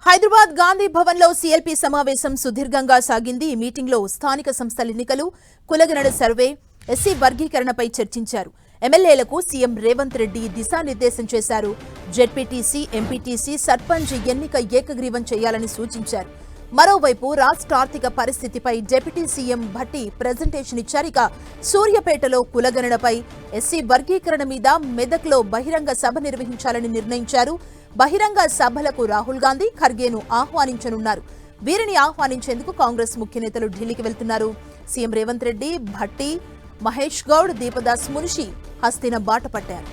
హైదరాబాద్ గాంధీ భవన్ లో సీఎల్పీ సమావేశం సుదీర్ఘంగా సాగింది. ఈ మీటింగ్ లో స్థానిక సంస్థల ఎన్నికలు, కులగణన సర్వే, ఎస్సీ వర్గీకరణపై చర్చించారు. ఎమ్మెల్యేలకు సీఎం రేవంత్ రెడ్డి దిశానిర్దేశం చేశారు. జెడ్పీటీసీ, ఎంపీటీసీ, సర్పంచ్ ఎన్నిక ఏకగ్రీవం చేయాలని సూచించారు. మరోవైపు రాష్ట్ర ఆర్థిక పరిస్థితిపై డిప్యూటీ సీఎం భట్టి ప్రెజెంటేషన్ ఇచ్చారు. ఇక సూర్యాపేటలో కులగణనపై, ఎస్సీ వర్గీకరణ మీద మెదక్లో బహిరంగ సభ నిర్వహించాలని నిర్ణయించారు. బహిరంగ సభలకు రాహుల్ గాంధీ, ఖర్గేను ఆహ్వానించనున్నారు. వీరిని ఆహ్వానించేందుకు కాంగ్రెస్ ముఖ్య నేతలు ఢిల్లీకి వెళ్తున్నారు. సీఎం రేవంత్ రెడ్డి, భట్టి, మహేష్ గౌడ్, దీపదాస్ మున్షి హస్తిన బాట పట్టారు.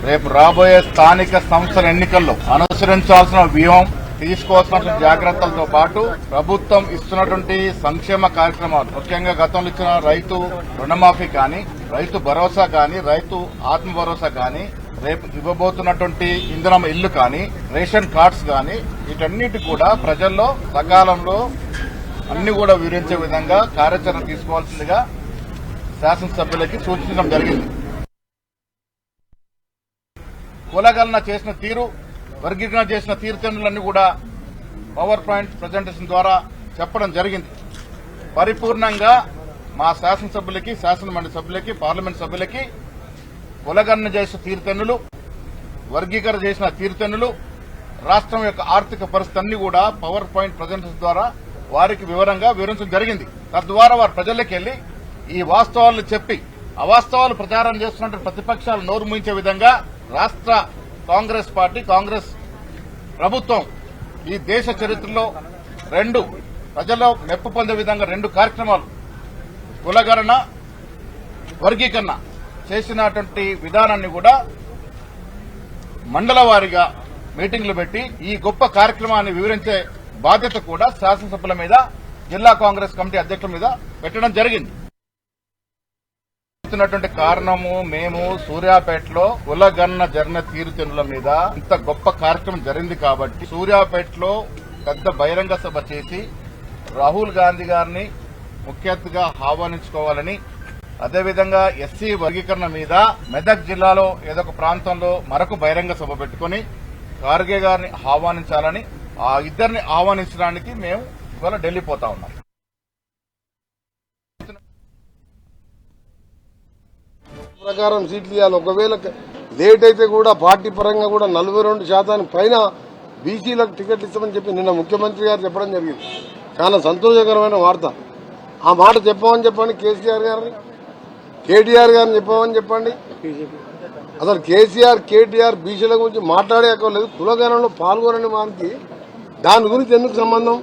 రేపు రాబోయే స్థానిక సంస్థల ఎన్నికల్లో అనుసరించాల్సిన వ్యూహం, తీసుకోవాల్సిన జాగ్రత్తలతో పాటు ప్రభుత్వం ఇస్తున్నటువంటి సంక్షేమ కార్యక్రమాలు, ముఖ్యంగా గతంలో ఇచ్చిన రైతు రుణమాఫీ కానీ, రైతు భరోసా కానీ, రైతు ఆత్మ భరోసా కానీ, రేపు ఇవ్వబోతున్నటువంటి ఇంధనం ఇల్లు కానీ, రేషన్ కార్డ్స్ కానీ, వీటన్నిటి కూడా ప్రజల్లో సకాలంలో అన్ని కూడా వివరించే విధంగా కార్యాచరణ తీసుకోవాల్సిందిగా శాసనసభ్యులకి సూచించడం జరిగింది. కులగణన చేసిన తీరు, వర్గీకరణ చేసిన తీరుతెన్నులన్నీ కూడా పవర్ పాయింట్ ప్రజెంటేషన్ ద్వారా చెప్పడం జరిగింది. పరిపూర్ణంగా మా శాసనసభ్యులకి, శాసనమండలి సభ్యులకి, పార్లమెంట్ సభ్యులకి కులగణన చేసిన తీరుతెన్నులు, వర్గీకరణ చేసిన తీరుతెన్నులు, రాష్ట్రం యొక్క ఆర్థిక పరిస్థితి అన్ని కూడా పవర్ పాయింట్ ప్రజెంటేషన్ ద్వారా వారికి వివరంగా వివరించడం జరిగింది. తద్వారా వారు ప్రజల్లోకి వెళ్లి ఈ వాస్తవాలను చెప్పి అవాస్తవాలు ప్రచారం చేస్తున్న ప్రతిపక్షాలు నోరు మూయించే విధంగా రాష్ట్ర కాంగ్రెస్ పార్టీ, కాంగ్రెస్ ప్రభుత్వం ఈ దేశ చరిత్రలో ప్రజల్లో మెప్పు పొందే విధంగా 2 కార్యక్రమాలు, కులగణన, వర్గీకరణ చేసినటువంటి విధానాన్ని కూడా మండల వారీగా మీటింగ్లు పెట్టి ఈ గొప్ప కార్యక్రమాన్ని వివరించే బాధ్యత కూడా శాసనసభ్యుల మీద, జిల్లా కాంగ్రెస్ కమిటీ అధ్యక్షుల మీద పెట్టడం జరిగింది. కారణము, మేము సూర్యాపేటలో కులగణన జరిగిన తీరుతెన్నుల మీద ఇంత గొప్ప కార్యక్రమం జరిగింది కాబట్టి సూర్యాపేటలో పెద్ద బహిరంగ సభ చేసి రాహుల్ గాంధీ గారిని ముఖ్య అతిథిగా ఆహ్వానించుకోవాలని, అదేవిధంగా ఎస్సీ వర్గీకరణ మీద మెదక్ జిల్లాలో ఏదో ఒక ప్రాంతంలో మరొక బహిరంగ సభ పెట్టుకుని ఖార్గే గారిని ఆహ్వానించాలని, ఆ ఇద్దరిని ఆహ్వానించడానికి మేము ఇవాళ ఢిల్లీ పోతా ఉన్నాం. ప్రకారం సీట్లు ఇవ్వాలి. ఒకవేళ లేట్ అయితే కూడా పార్టీ పరంగా కూడా 42% పైన బీసీలకు టికెట్లు ఇస్తామని చెప్పి నిన్న ముఖ్యమంత్రి గారు చెప్పడం జరిగింది. చాలా సంతోషకరమైన వార్త. ఆ మాట చెప్పమని చెప్పండి కేసీఆర్ గారిని, కేటీఆర్ గారిని చెప్పమని చెప్పండి. అసలు కేసీఆర్, కేటీఆర్ బీసీల గురించి మాట్లాడే అక్కర్లేదు. కులగణనలో పాల్గొనని వారికి దాని గురించి ఎందుకు సంబంధం?